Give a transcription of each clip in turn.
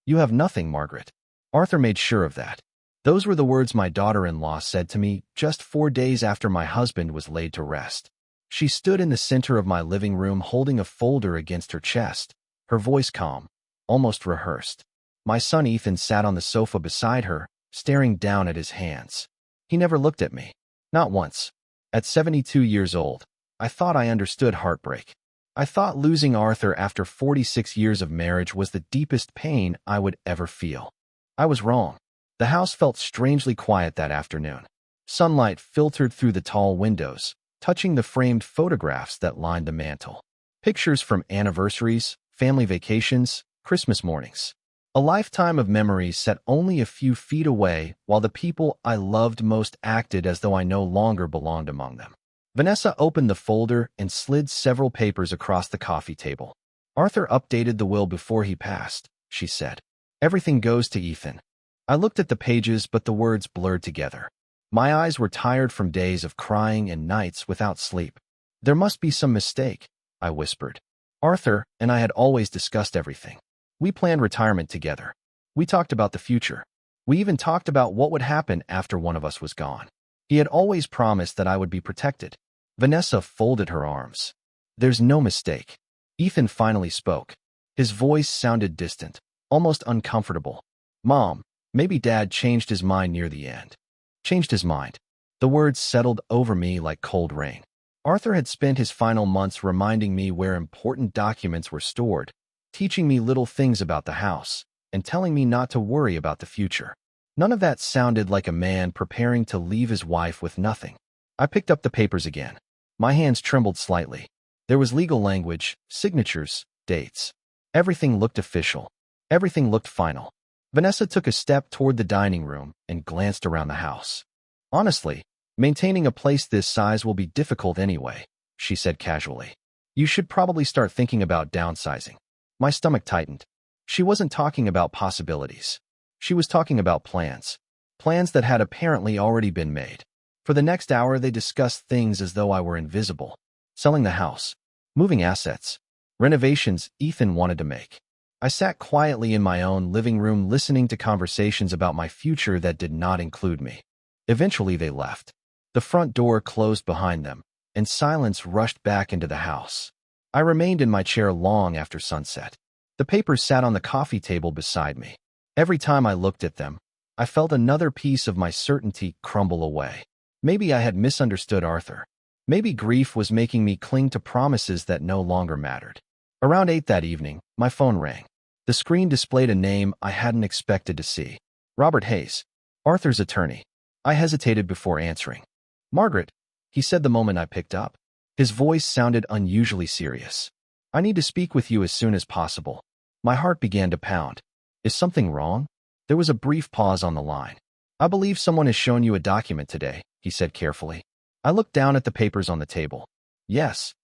"You have nothing, Margaret." Arthur made sure of that. Those were the words my daughter-in-law said to me just 4 days after my husband was laid to rest. She stood in the center of my living room holding a folder against her chest, her voice calm, almost rehearsed. My son Ethan sat on the sofa beside her, staring down at his hands. He never looked at me. Not once. At 72 years old, I thought I understood heartbreak. I thought losing Arthur after 46 years of marriage was the deepest pain I would ever feel. I was wrong. The house felt strangely quiet that afternoon. Sunlight filtered through the tall windows, touching the framed photographs that lined the mantel. Pictures from anniversaries, family vacations, Christmas mornings. A lifetime of memories set only a few feet away while the people I loved most acted as though I no longer belonged among them. Vanessa opened the folder and slid several papers across the coffee table. "Arthur updated the will before he passed," she said. "Everything goes to Ethan." I looked at the pages, but the words blurred together. My eyes were tired from days of crying and nights without sleep. "There must be some mistake," I whispered. "Arthur and I had always discussed everything. We planned retirement together. We talked about the future. We even talked about what would happen after one of us was gone. He had always promised that I would be protected." Vanessa folded her arms. "There's no mistake." Ethan finally spoke. His voice sounded distant, almost uncomfortable. "Mom, maybe Dad changed his mind near the end." Changed his mind. The words settled over me like cold rain. Arthur had spent his final months reminding me where important documents were stored, teaching me little things about the house, and telling me not to worry about the future. None of that sounded like a man preparing to leave his wife with nothing. I picked up the papers again. My hands trembled slightly. There was legal language, signatures, dates. Everything looked official. Everything looked final. Vanessa took a step toward the dining room and glanced around the house. "Honestly, maintaining a place this size will be difficult anyway," she said casually. "You should probably start thinking about downsizing." My stomach tightened. She wasn't talking about possibilities. She was talking about plans. Plans that had apparently already been made. For the next hour, they discussed things as though I were invisible. Selling the house. Moving assets. Renovations Ethan wanted to make. I sat quietly in my own living room listening to conversations about my future that did not include me. Eventually, they left. The front door closed behind them, and silence rushed back into the house. I remained in my chair long after sunset. The papers sat on the coffee table beside me. Every time I looked at them, I felt another piece of my certainty crumble away. Maybe I had misunderstood Arthur. Maybe grief was making me cling to promises that no longer mattered. Around 8 that evening, my phone rang. The screen displayed a name I hadn't expected to see. Robert Hayes, Arthur's attorney. I hesitated before answering. "Margaret," he said the moment I picked up. His voice sounded unusually serious. "I need to speak with you as soon as possible." My heart began to pound. "Is something wrong?" There was a brief pause on the line. "I believe someone has shown you a document today," he said carefully. I looked down at the papers on the table. "Yes."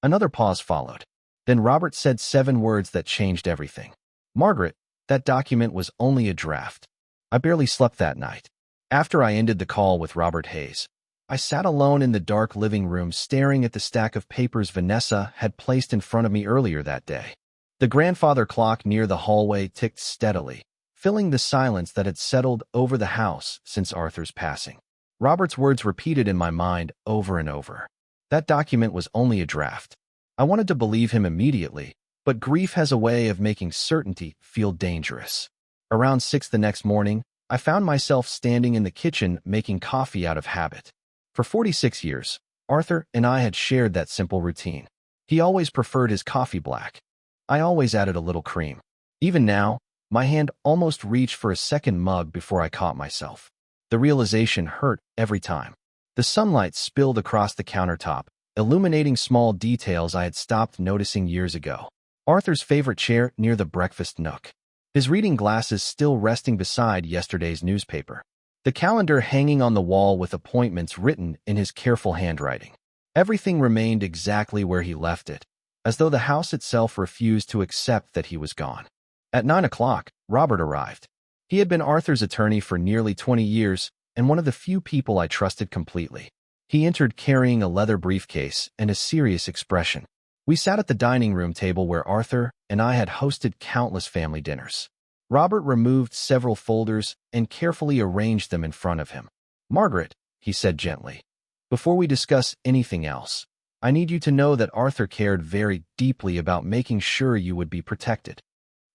Another pause followed. Then Robert said 7 words that changed everything. "Margaret, that document was only a draft." I barely slept that night. After I ended the call with Robert Hayes, I sat alone in the dark living room staring at the stack of papers Vanessa had placed in front of me earlier that day. The grandfather clock near the hallway ticked steadily, filling the silence that had settled over the house since Arthur's passing. Robert's words repeated in my mind over and over. That document was only a draft. I wanted to believe him immediately, but grief has a way of making certainty feel dangerous. Around 6 the next morning, I found myself standing in the kitchen making coffee out of habit. For 46 years, Arthur and I had shared that simple routine. He always preferred his coffee black. I always added a little cream. Even now, my hand almost reached for a second mug before I caught myself. The realization hurt every time. The sunlight spilled across the countertop, illuminating small details I had stopped noticing years ago. Arthur's favorite chair near the breakfast nook. His reading glasses still resting beside yesterday's newspaper. The calendar hanging on the wall with appointments written in his careful handwriting. Everything remained exactly where he left it, as though the house itself refused to accept that he was gone. At 9 o'clock, Robert arrived. He had been Arthur's attorney for nearly 20 years and one of the few people I trusted completely. He entered carrying a leather briefcase and a serious expression. We sat at the dining room table where Arthur and I had hosted countless family dinners. Robert removed several folders and carefully arranged them in front of him. "Margaret," he said gently, "before we discuss anything else, I need you to know that Arthur cared very deeply about making sure you would be protected."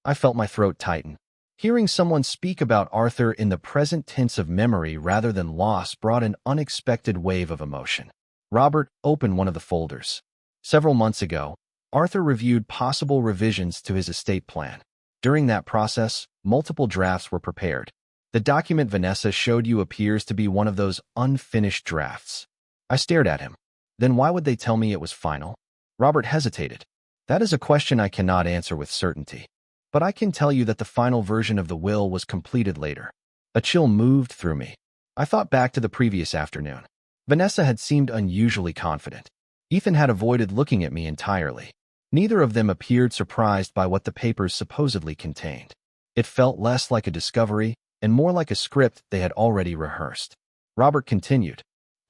I felt my throat tighten. Hearing someone speak about Arthur in the present tense of memory rather than loss brought an unexpected wave of emotion. Robert opened one of the folders. Several months ago, Arthur reviewed possible revisions to his estate plan. During that process, multiple drafts were prepared. The document Vanessa showed you appears to be one of those unfinished drafts. I stared at him. Then why would they tell me it was final? Robert hesitated. "That is a question I cannot answer with certainty. But I can tell you that the final version of the will was completed later." A chill moved through me. I thought back to the previous afternoon. Vanessa had seemed unusually confident. Ethan had avoided looking at me entirely. Neither of them appeared surprised by what the papers supposedly contained. It felt less like a discovery and more like a script they had already rehearsed. Robert continued.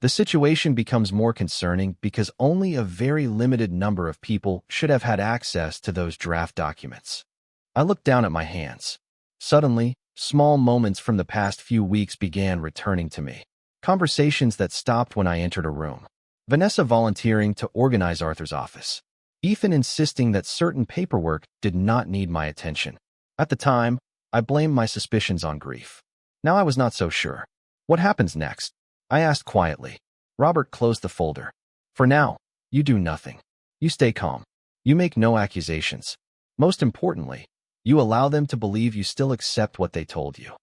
"The situation becomes more concerning because only a very limited number of people should have had access to those draft documents." I looked down at my hands. Suddenly, small moments from the past few weeks began returning to me. Conversations that stopped when I entered a room. Vanessa volunteering to organize Arthur's office. Ethan insisting that certain paperwork did not need my attention. At the time, I blamed my suspicions on grief. Now I was not so sure. "What happens next?" I asked quietly. Robert closed the folder. "For now, you do nothing. You stay calm. You make no accusations. Most importantly, you allow them to believe you still accept what they told you."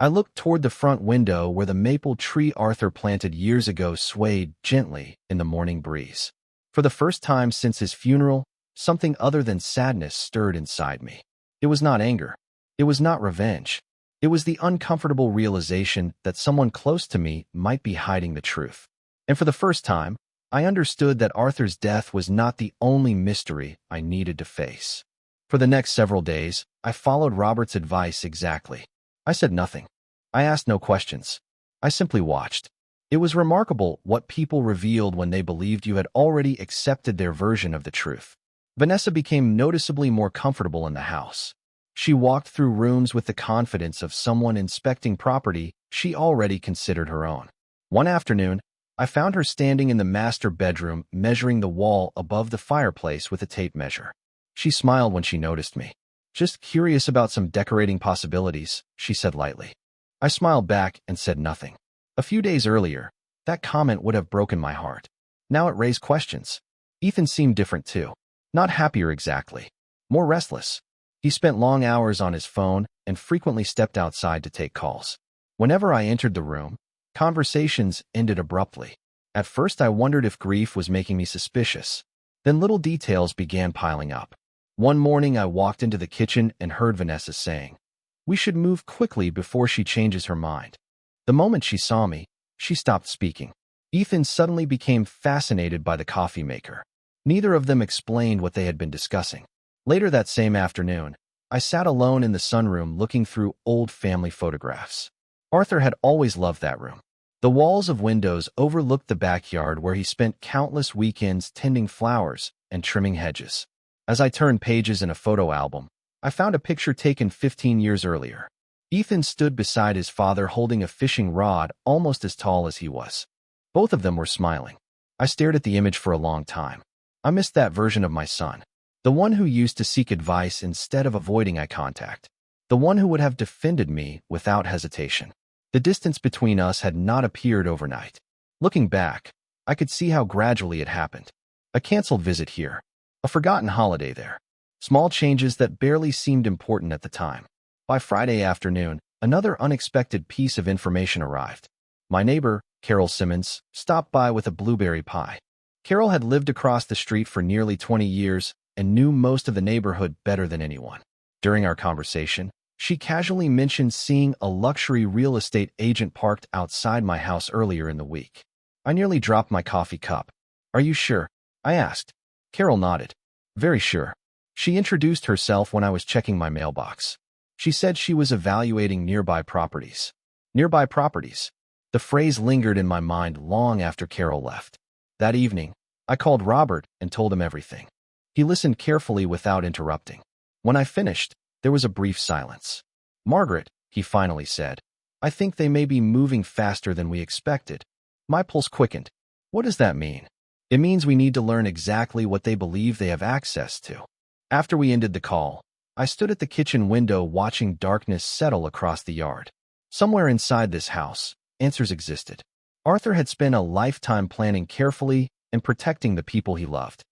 I looked toward the front window where the maple tree Arthur planted years ago swayed gently in the morning breeze. For the first time since his funeral, something other than sadness stirred inside me. It was not anger. It was not revenge. It was the uncomfortable realization that someone close to me might be hiding the truth. And for the first time, I understood that Arthur's death was not the only mystery I needed to face. For the next several days, I followed Robert's advice exactly. I said nothing. I asked no questions. I simply watched. It was remarkable what people revealed when they believed you had already accepted their version of the truth. Vanessa became noticeably more comfortable in the house. She walked through rooms with the confidence of someone inspecting property she already considered her own. One afternoon, I found her standing in the master bedroom measuring the wall above the fireplace with a tape measure. She smiled when she noticed me. "Just curious about some decorating possibilities," she said lightly. I smiled back and said nothing. A few days earlier, that comment would have broken my heart. Now it raised questions. Ethan seemed different too. Not happier exactly. More restless. He spent long hours on his phone and frequently stepped outside to take calls. Whenever I entered the room, conversations ended abruptly. At first I wondered if grief was making me suspicious. Then little details began piling up. One morning I walked into the kitchen and heard Vanessa saying, "We should move quickly before she changes her mind." The moment she saw me, she stopped speaking. Ethan suddenly became fascinated by the coffee maker. Neither of them explained what they had been discussing. Later that same afternoon, I sat alone in the sunroom looking through old family photographs. Arthur had always loved that room. The walls of windows overlooked the backyard where he spent countless weekends tending flowers and trimming hedges. As I turned pages in a photo album, I found a picture taken 15 years earlier. Ethan stood beside his father holding a fishing rod almost as tall as he was. Both of them were smiling. I stared at the image for a long time. I missed that version of my son. The one who used to seek advice instead of avoiding eye contact. The one who would have defended me without hesitation. The distance between us had not appeared overnight. Looking back, I could see how gradually it happened. A canceled visit here. A forgotten holiday there. Small changes that barely seemed important at the time. By Friday afternoon, another unexpected piece of information arrived. My neighbor, Carol Simmons, stopped by with a blueberry pie. Carol had lived across the street for nearly 20 years and knew most of the neighborhood better than anyone. During our conversation, she casually mentioned seeing a luxury real estate agent parked outside my house earlier in the week. I nearly dropped my coffee cup. "Are you sure?" I asked. Carol nodded. "Very sure." She introduced herself when I was checking my mailbox. She said she was evaluating nearby properties. Nearby properties. The phrase lingered in my mind long after Carol left. That evening, I called Robert and told him everything. He listened carefully without interrupting. When I finished, there was a brief silence. Margaret, he finally said, I think they may be moving faster than we expected. My pulse quickened. What does that mean? It means we need to learn exactly what they believe they have access to. After we ended the call, I stood at the kitchen window watching darkness settle across the yard. Somewhere inside this house, answers existed. Arthur had spent a lifetime planning carefully and protecting the people he loved.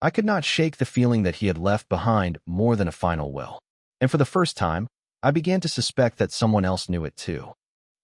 I could not shake the feeling that he had left behind more than a final will. And for the first time, I began to suspect that someone else knew it too.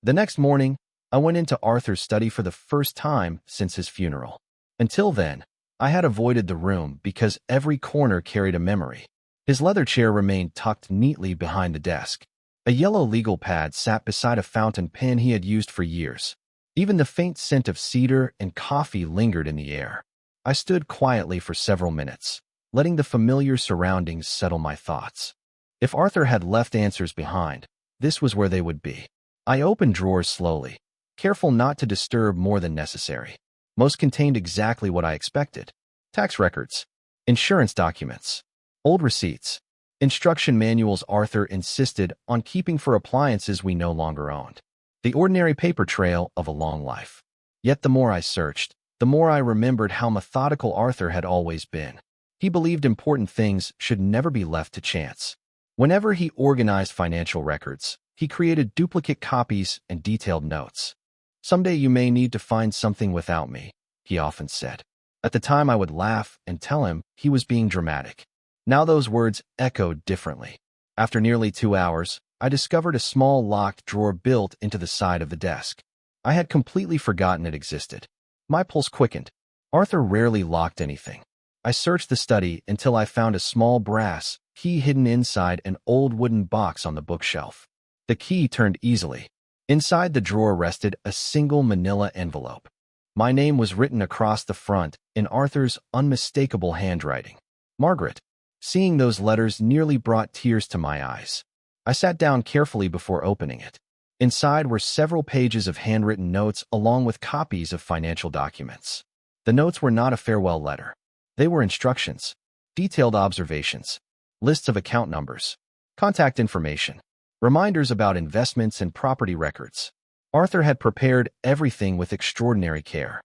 The next morning, I went into Arthur's study for the first time since his funeral. Until then, I had avoided the room because every corner carried a memory. His leather chair remained tucked neatly behind the desk. A yellow legal pad sat beside a fountain pen he had used for years. Even the faint scent of cedar and coffee lingered in the air. I stood quietly for several minutes, letting the familiar surroundings settle my thoughts. If Arthur had left answers behind, this was where they would be. I opened drawers slowly, careful not to disturb more than necessary. Most contained exactly what I expected. Tax records, insurance documents, old receipts, instruction manuals Arthur insisted on keeping for appliances we no longer owned. The ordinary paper trail of a long life. Yet the more I searched, the more I remembered how methodical Arthur had always been. He believed important things should never be left to chance. Whenever he organized financial records, he created duplicate copies and detailed notes. Someday you may need to find something without me, he often said. At the time I would laugh and tell him he was being dramatic. Now those words echoed differently. After nearly 2 hours, I discovered a small locked drawer built into the side of the desk. I had completely forgotten it existed. My pulse quickened. Arthur rarely locked anything. I searched the study until I found a small brass key hidden inside an old wooden box on the bookshelf. The key turned easily. Inside the drawer rested a single manila envelope. My name was written across the front in Arthur's unmistakable handwriting. Margaret. Seeing those letters nearly brought tears to my eyes. I sat down carefully before opening it. Inside were several pages of handwritten notes along with copies of financial documents. The notes were not a farewell letter. They were instructions, detailed observations, lists of account numbers, contact information, reminders about investments and property records. Arthur had prepared everything with extraordinary care.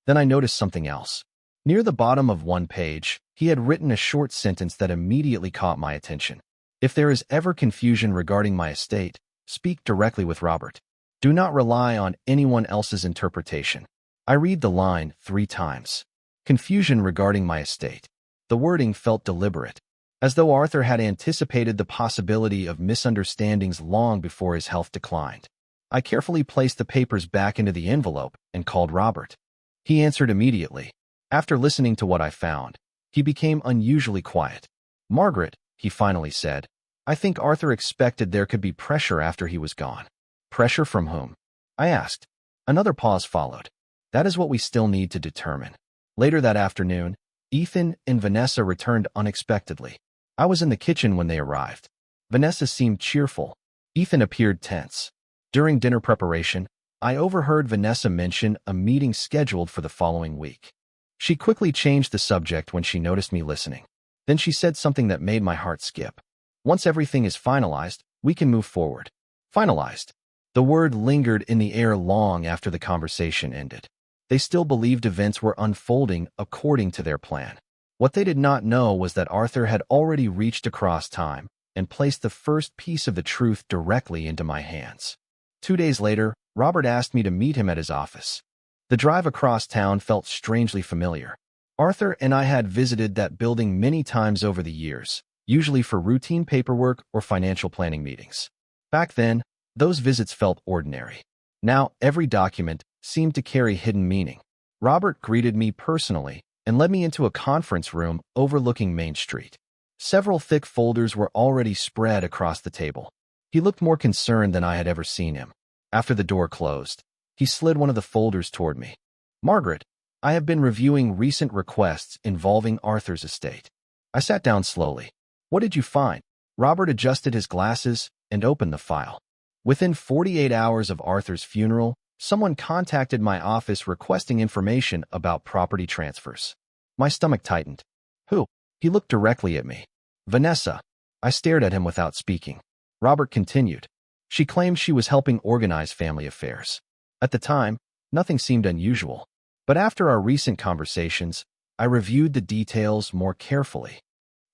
Then I noticed something else. Near the bottom of one page, he had written a short sentence that immediately caught my attention. If there is ever confusion regarding my estate, speak directly with Robert. Do not rely on anyone else's interpretation. I read the line 3 times. Confusion regarding my estate. The wording felt deliberate, as though Arthur had anticipated the possibility of misunderstandings long before his health declined. I carefully placed the papers back into the envelope and called Robert. He answered immediately. After listening to what I found, he became unusually quiet. Margaret, he finally said, I think Arthur expected there could be pressure after he was gone. Pressure from whom? I asked. Another pause followed. That is what we still need to determine. Later that afternoon, Ethan and Vanessa returned unexpectedly. I was in the kitchen when they arrived. Vanessa seemed cheerful. Ethan appeared tense. During dinner preparation, I overheard Vanessa mention a meeting scheduled for the following week. She quickly changed the subject when she noticed me listening. Then she said something that made my heart skip. Once everything is finalized, we can move forward. Finalized. The word lingered in the air long after the conversation ended. They still believed events were unfolding according to their plan. What they did not know was that Arthur had already reached across time and placed the first piece of the truth directly into my hands. 2 days later, Robert asked me to meet him at his office. The drive across town felt strangely familiar. Arthur and I had visited that building many times over the years, usually for routine paperwork or financial planning meetings. Back then, those visits felt ordinary. Now, every document seemed to carry hidden meaning. Robert greeted me personally and led me into a conference room overlooking Main Street. Several thick folders were already spread across the table. He looked more concerned than I had ever seen him. After the door closed, he slid one of the folders toward me. Margaret, I have been reviewing recent requests involving Arthur's estate. I sat down slowly. What did you find? Robert adjusted his glasses and opened the file. Within 48 hours of Arthur's funeral, someone contacted my office requesting information about property transfers. My stomach tightened. Who? He looked directly at me. Vanessa. I stared at him without speaking. Robert continued. She claimed she was helping organize family affairs. At the time, nothing seemed unusual. But after our recent conversations, I reviewed the details more carefully.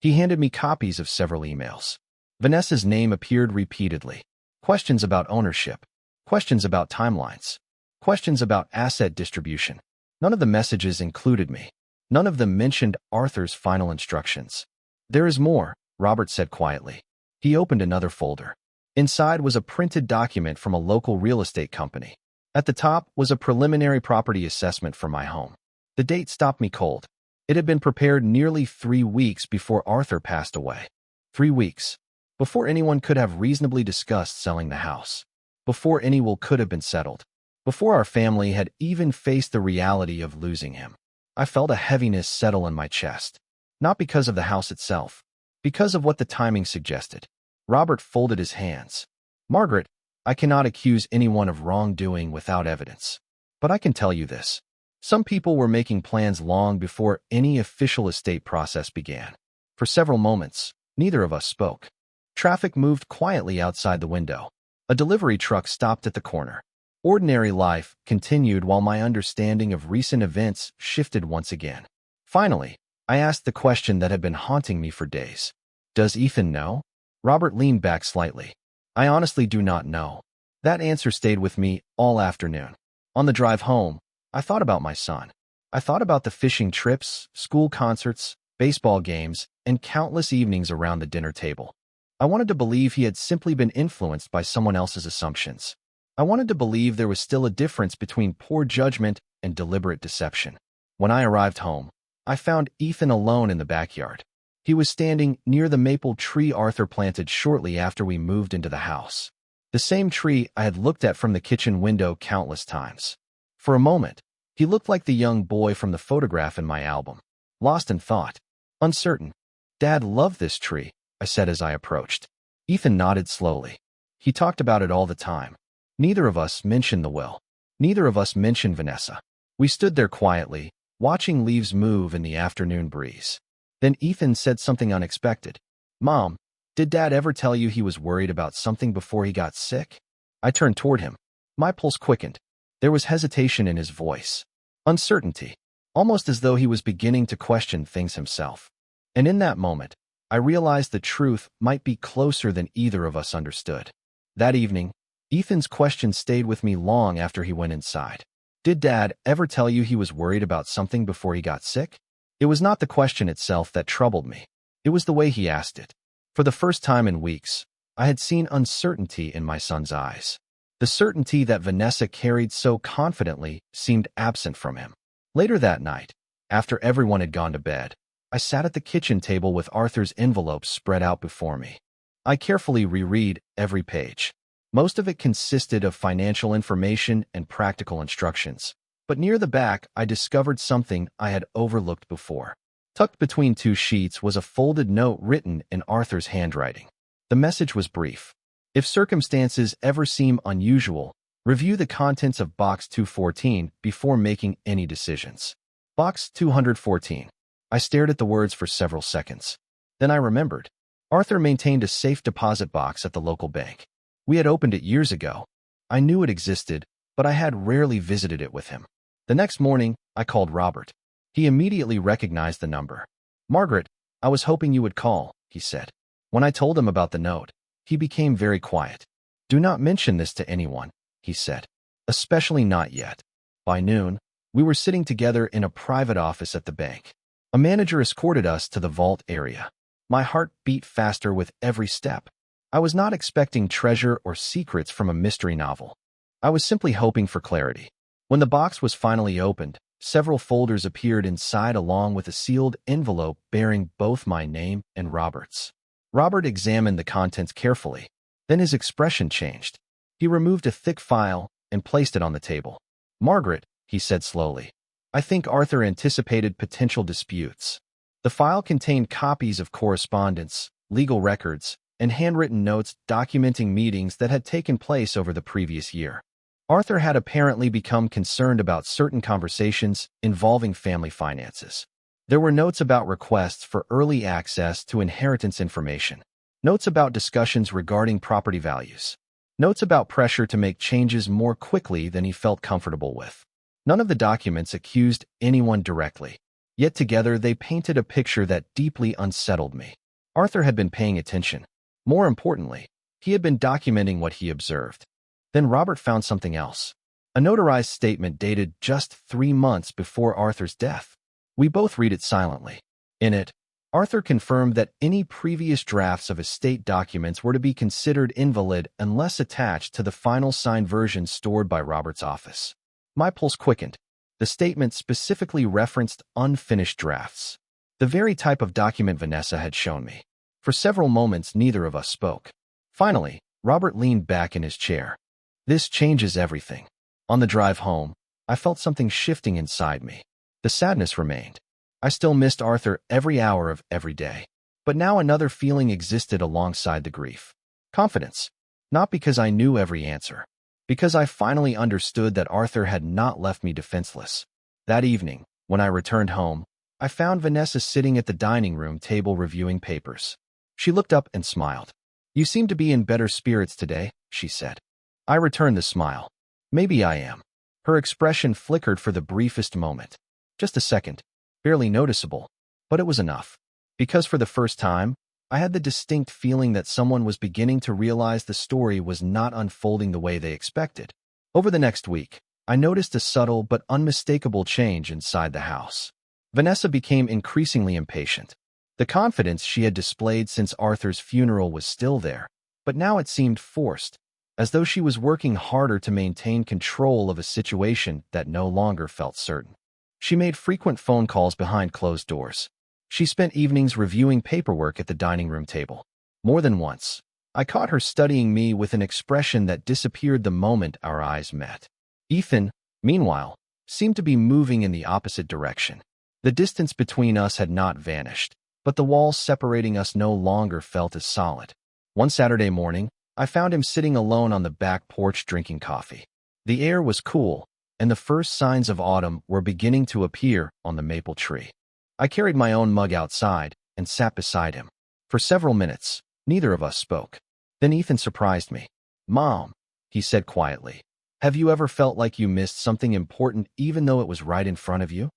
He handed me copies of several emails. Vanessa's name appeared repeatedly. Questions about ownership. Questions about timelines. Questions about asset distribution. None of the messages included me. None of them mentioned Arthur's final instructions. "There is more," Robert said quietly. He opened another folder. Inside was a printed document from a local real estate company. At the top was a preliminary property assessment for my home. The date stopped me cold. It had been prepared nearly 3 weeks before Arthur passed away. 3 weeks. Before anyone could have reasonably discussed selling the house. Before any will could have been settled. Before our family had even faced the reality of losing him. I felt a heaviness settle in my chest. Not because of the house itself. Because of what the timing suggested. Robert folded his hands. "Margaret, I cannot accuse anyone of wrongdoing without evidence. But I can tell you this. Some people were making plans long before any official estate process began." For several moments, neither of us spoke. Traffic moved quietly outside the window. A delivery truck stopped at the corner. Ordinary life continued while my understanding of recent events shifted once again. Finally, I asked the question that had been haunting me for days. "Does Ethan know?" Robert leaned back slightly. "I honestly do not know." That answer stayed with me all afternoon. On the drive home, I thought about my son. I thought about the fishing trips, school concerts, baseball games, and countless evenings around the dinner table. I wanted to believe he had simply been influenced by someone else's assumptions. I wanted to believe there was still a difference between poor judgment and deliberate deception. When I arrived home, I found Ethan alone in the backyard. He was standing near the maple tree Arthur planted shortly after we moved into the house. The same tree I had looked at from the kitchen window countless times. For a moment, he looked like the young boy from the photograph in my album. Lost in thought. Uncertain. "Dad loved this tree," I said as I approached. Ethan nodded slowly. He talked about it all the time. Neither of us mentioned the will. Neither of us mentioned Vanessa. We stood there quietly, watching leaves move in the afternoon breeze. Then Ethan said something unexpected. "Mom, did Dad ever tell you he was worried about something before he got sick?" I turned toward him. My pulse quickened. There was hesitation in his voice. Uncertainty. Almost as though he was beginning to question things himself. And in that moment, I realized the truth might be closer than either of us understood. That evening, Ethan's question stayed with me long after he went inside. "Did Dad ever tell you he was worried about something before he got sick?" It was not the question itself that troubled me. It was the way he asked it. For the first time in weeks, I had seen uncertainty in my son's eyes. The certainty that Vanessa carried so confidently seemed absent from him. Later that night, after everyone had gone to bed, I sat at the kitchen table with Arthur's envelopes spread out before me. I carefully reread every page. Most of it consisted of financial information and practical instructions. But near the back, I discovered something I had overlooked before. Tucked between 2 sheets was a folded note written in Arthur's handwriting. The message was brief. "If circumstances ever seem unusual, review the contents of Box 214 before making any decisions." Box 214. I stared at the words for several seconds. Then I remembered. Arthur maintained a safe deposit box at the local bank. We had opened it years ago. I knew it existed, but I had rarely visited it with him. The next morning, I called Robert. He immediately recognized the number. "Margaret, I was hoping you would call," he said. When I told him about the note, he became very quiet. "Do not mention this to anyone," he said. "Especially not yet." By noon, we were sitting together in a private office at the bank. A manager escorted us to the vault area. My heart beat faster with every step. I was not expecting treasure or secrets from a mystery novel. I was simply hoping for clarity. When the box was finally opened, several folders appeared inside along with a sealed envelope bearing both my name and Robert's. Robert examined the contents carefully. Then his expression changed. He removed a thick file and placed it on the table. "Margaret," he said slowly, "I think Arthur anticipated potential disputes." The file contained copies of correspondence, legal records, and handwritten notes documenting meetings that had taken place over the previous year. Arthur had apparently become concerned about certain conversations involving family finances. There were notes about requests for early access to inheritance information, notes about discussions regarding property values. Notes about pressure to make changes more quickly than he felt comfortable with. None of the documents accused anyone directly, yet together they painted a picture that deeply unsettled me. Arthur had been paying attention. More importantly, he had been documenting what he observed. Then Robert found something else. A notarized statement dated just 3 months before Arthur's death. We both read it silently. In it, Arthur confirmed that any previous drafts of estate documents were to be considered invalid unless attached to the final signed version stored by Robert's office. My pulse quickened. The statement specifically referenced unfinished drafts, the very type of document Vanessa had shown me. For several moments, neither of us spoke. Finally, Robert leaned back in his chair. This changes everything. On the drive home, I felt something shifting inside me. The sadness remained. I still missed Arthur every hour of every day. But now another feeling existed alongside the grief. Confidence. Not because I knew every answer. Because I finally understood that Arthur had not left me defenseless. That evening, when I returned home, I found Vanessa sitting at the dining room table reviewing papers. She looked up and smiled. "You seem to be in better spirits today," she said. I returned the smile. "Maybe I am." Her expression flickered for the briefest moment. Just a second. Barely noticeable. But it was enough. Because for the first time, I had the distinct feeling that someone was beginning to realize the story was not unfolding the way they expected. Over the next week, I noticed a subtle but unmistakable change inside the house. Vanessa became increasingly impatient. The confidence she had displayed since Arthur's funeral was still there, but now it seemed forced, as though she was working harder to maintain control of a situation that no longer felt certain. She made frequent phone calls behind closed doors. She spent evenings reviewing paperwork at the dining room table. More than once, I caught her studying me with an expression that disappeared the moment our eyes met. Ethan, meanwhile, seemed to be moving in the opposite direction. The distance between us had not vanished, but the walls separating us no longer felt as solid. One Saturday morning, I found him sitting alone on the back porch drinking coffee. The air was cool, and the first signs of autumn were beginning to appear on the maple tree. I carried my own mug outside and sat beside him. For several minutes, neither of us spoke. Then Ethan surprised me. "Mom," he said quietly, "have you ever felt like you missed something important even though it was right in front of you?"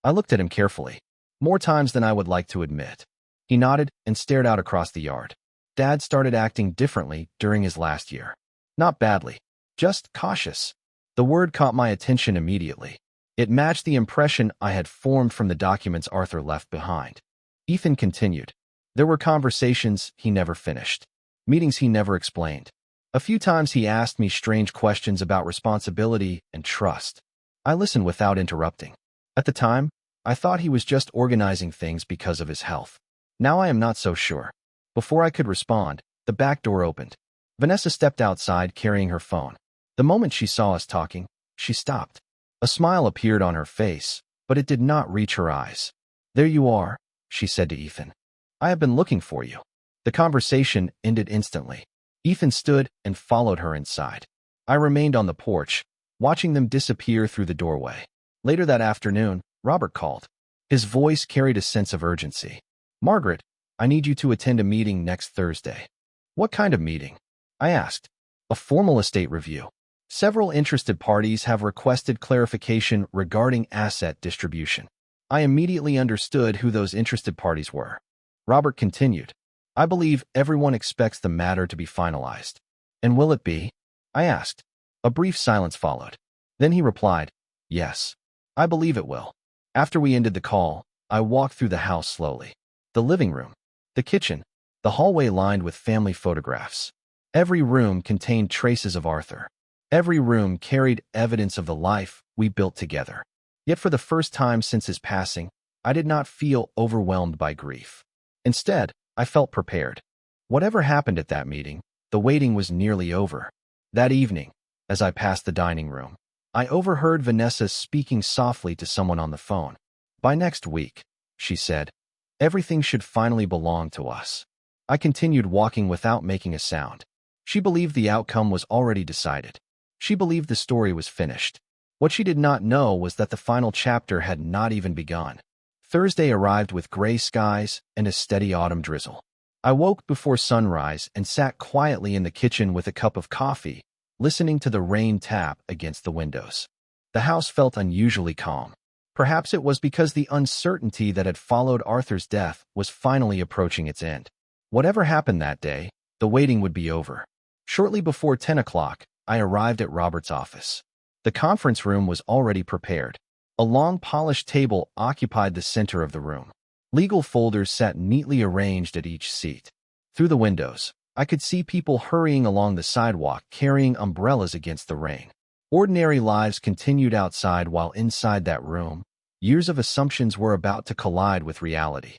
I looked at him carefully. "More times than I would like to admit." He nodded and stared out across the yard. Dad started acting differently during his last year. Not badly, just cautious. The word caught my attention immediately. It matched the impression I had formed from the documents Arthur left behind. Ethan continued. There were conversations he never finished. Meetings he never explained. A few times he asked me strange questions about responsibility and trust. I listened without interrupting. At the time, I thought he was just organizing things because of his health. Now I am not so sure. Before I could respond, the back door opened. Vanessa stepped outside carrying her phone. The moment she saw us talking, she stopped. A smile appeared on her face, but it did not reach her eyes. "There you are," she said to Ethan. "I have been looking for you." The conversation ended instantly. Ethan stood and followed her inside. I remained on the porch, watching them disappear through the doorway. Later that afternoon, Robert called. His voice carried a sense of urgency. "Margaret, I need you to attend a meeting next Thursday." "What kind of meeting?" I asked. "A formal estate review. Several interested parties have requested clarification regarding asset distribution." I immediately understood who those interested parties were. Robert continued. "I believe everyone expects the matter to be finalized." "And will it be?" I asked. A brief silence followed. Then he replied, "Yes, I believe it will." After we ended the call, I walked through the house slowly. The living room, the kitchen, the hallway lined with family photographs. Every room contained traces of Arthur. Every room carried evidence of the life we built together. Yet for the first time since his passing, I did not feel overwhelmed by grief. Instead, I felt prepared. Whatever happened at that meeting, the waiting was nearly over. That evening, as I passed the dining room, I overheard Vanessa speaking softly to someone on the phone. "By next week," she said, "everything should finally belong to us." I continued walking without making a sound. She believed the outcome was already decided. She believed the story was finished. What she did not know was that the final chapter had not even begun. Thursday arrived with gray skies and a steady autumn drizzle. I woke before sunrise and sat quietly in the kitchen with a cup of coffee, listening to the rain tap against the windows. The house felt unusually calm. Perhaps it was because the uncertainty that had followed Arthur's death was finally approaching its end. Whatever happened that day, the waiting would be over. Shortly before 10 o'clock, I arrived at Robert's office. The conference room was already prepared. A long polished table occupied the center of the room. Legal folders sat neatly arranged at each seat. Through the windows, I could see people hurrying along the sidewalk carrying umbrellas against the rain. Ordinary lives continued outside while inside that room, years of assumptions were about to collide with reality.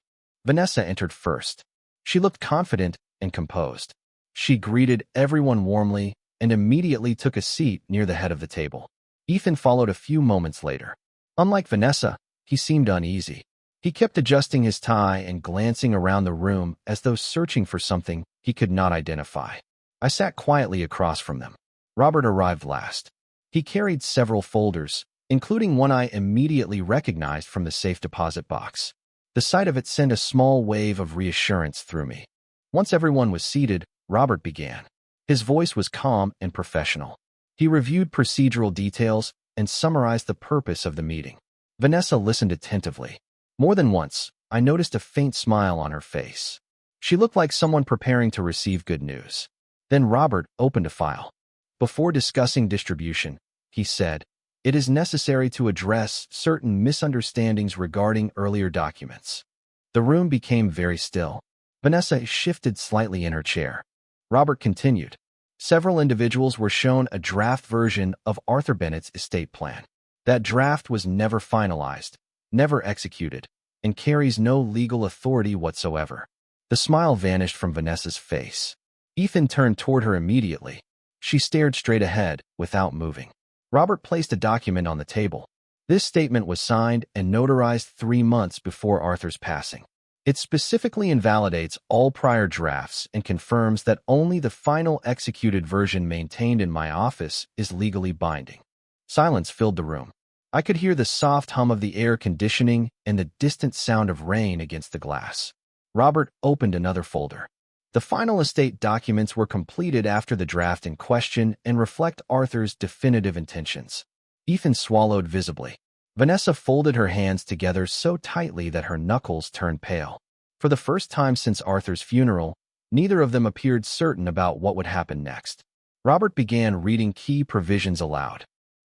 Vanessa entered first. She looked confident and composed. She greeted everyone warmly and immediately took a seat near the head of the table. Ethan followed a few moments later. Unlike Vanessa, he seemed uneasy. He kept adjusting his tie and glancing around the room as though searching for something he could not identify. I sat quietly across from them. Robert arrived last. He carried several folders, including one I immediately recognized from the safe deposit box. The sight of it sent a small wave of reassurance through me. Once everyone was seated, Robert began. His voice was calm and professional. He reviewed procedural details and summarized the purpose of the meeting. Vanessa listened attentively. More than once, I noticed a faint smile on her face. She looked like someone preparing to receive good news. Then Robert opened a file. Before discussing distribution, he said, "It is necessary to address certain misunderstandings regarding earlier documents." The room became very still. Vanessa shifted slightly in her chair. Robert continued. Several individuals were shown a draft version of Arthur Bennett's estate plan. That draft was never finalized, never executed, and carries no legal authority whatsoever. The smile vanished from Vanessa's face. Ethan turned toward her immediately. She stared straight ahead, without moving. Robert placed a document on the table. This statement was signed and notarized 3 months before Arthur's passing. It specifically invalidates all prior drafts and confirms that only the final executed version maintained in my office is legally binding. Silence filled the room. I could hear the soft hum of the air conditioning and the distant sound of rain against the glass. Robert opened another folder. The final estate documents were completed after the draft in question and reflect Arthur's definitive intentions. Ethan swallowed visibly. Vanessa folded her hands together so tightly that her knuckles turned pale. For the first time since Arthur's funeral, neither of them appeared certain about what would happen next. Robert began reading key provisions aloud.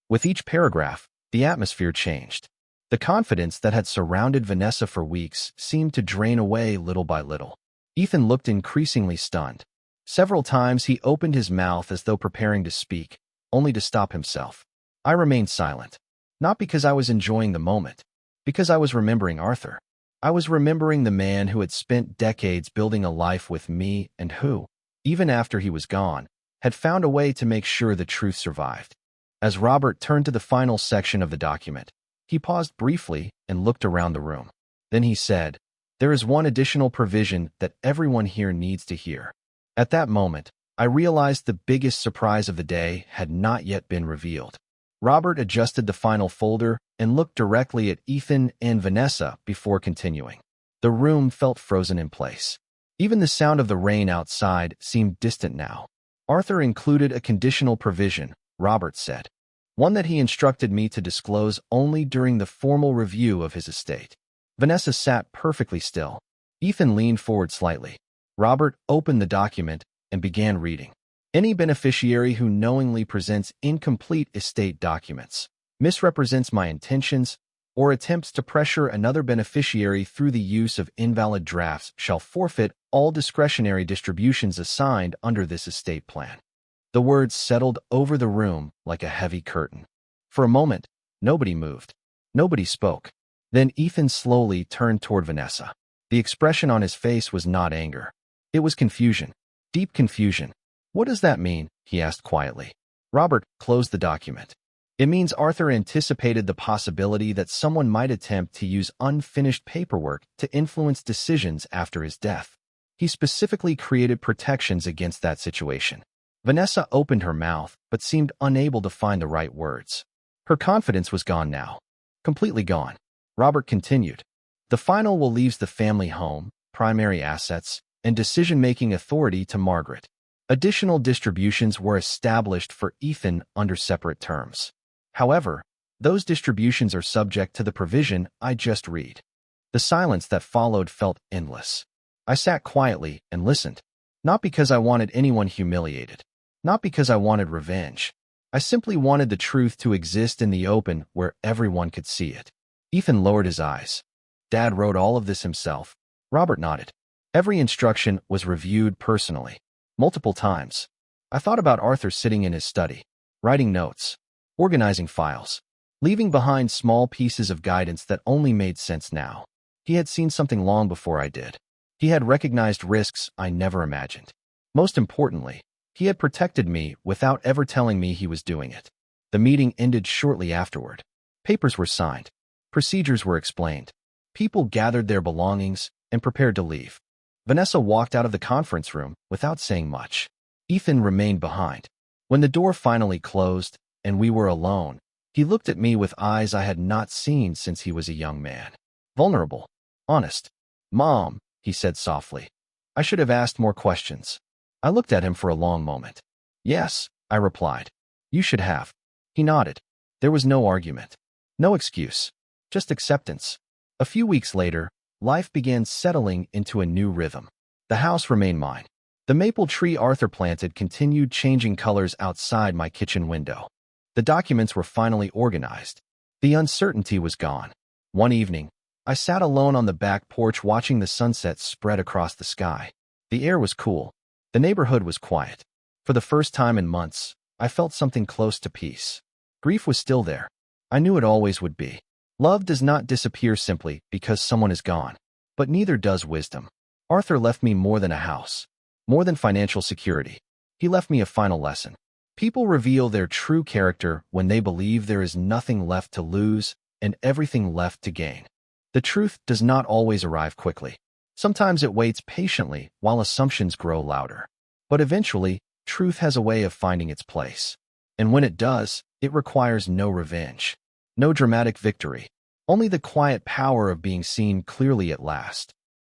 With each paragraph, the atmosphere changed. The confidence that had surrounded Vanessa for weeks seemed to drain away little by little. Ethan looked increasingly stunned. Several times he opened his mouth as though preparing to speak, only to stop himself. I remained silent. Not because I was enjoying the moment, because I was remembering Arthur. I was remembering the man who had spent decades building a life with me and who, even after he was gone, had found a way to make sure the truth survived. As Robert turned to the final section of the document, he paused briefly and looked around the room. Then he said, "There is one additional provision that everyone here needs to hear." At that moment, I realized the biggest surprise of the day had not yet been revealed. Robert adjusted the final folder and looked directly at Ethan and Vanessa before continuing. The room felt frozen in place. Even the sound of the rain outside seemed distant now. Arthur included a conditional provision, Robert said. One that he instructed me to disclose only during the formal review of his estate. Vanessa sat perfectly still. Ethan leaned forward slightly. Robert opened the document and began reading. Any beneficiary who knowingly presents incomplete estate documents, misrepresents my intentions, or attempts to pressure another beneficiary through the use of invalid drafts shall forfeit all discretionary distributions assigned under this estate plan. The words settled over the room like a heavy curtain. For a moment, nobody moved. Nobody spoke. Then Ethan slowly turned toward Vanessa. The expression on his face was not anger. It was confusion. Deep confusion. "What does that mean?" he asked quietly. Robert closed the document. "It means Arthur anticipated the possibility that someone might attempt to use unfinished paperwork to influence decisions after his death. He specifically created protections against that situation." Vanessa opened her mouth but seemed unable to find the right words. Her confidence was gone now. Completely gone. Robert continued. "The final will leave the family home, primary assets, and decision-making authority to Margaret. Additional distributions were established for Ethan under separate terms. However, those distributions are subject to the provision I just read. The silence that followed felt endless. I sat quietly and listened, not because I wanted anyone humiliated, not because I wanted revenge. I simply wanted the truth to exist in the open where everyone could see it. Ethan lowered his eyes. Dad wrote all of this himself. Robert nodded. Every instruction was reviewed personally, multiple times. I thought about Arthur sitting in his study, writing notes, organizing files, leaving behind small pieces of guidance that only made sense now. He had seen something long before I did. He had recognized risks I never imagined. Most importantly, he had protected me without ever telling me he was doing it. The meeting ended shortly afterward. Papers were signed. Procedures were explained. People gathered their belongings and prepared to leave. Vanessa walked out of the conference room without saying much. Ethan remained behind. When the door finally closed and we were alone, he looked at me with eyes I had not seen since he was a young man. Vulnerable. Honest. "Mom," he said softly. I should have asked more questions. I looked at him for a long moment. "Yes," I replied. "You should have." He nodded. There was no argument. No excuse. Just acceptance. A few weeks later, life began settling into a new rhythm. The house remained mine. The maple tree Arthur planted continued changing colors outside my kitchen window. The documents were finally organized. The uncertainty was gone. One evening, I sat alone on the back porch watching the sunset spread across the sky. The air was cool. The neighborhood was quiet. For the first time in months, I felt something close to peace. Grief was still there. I knew it always would be. Love does not disappear simply because someone is gone, but neither does wisdom. Arthur left me more than a house, more than financial security. He left me a final lesson. People reveal their true character when they believe there is nothing left to lose and everything left to gain. The truth does not always arrive quickly. Sometimes it waits patiently while assumptions grow louder. But eventually, truth has a way of finding its place. And when it does, it requires no revenge, no dramatic victory, only the quiet power of being seen clearly at last.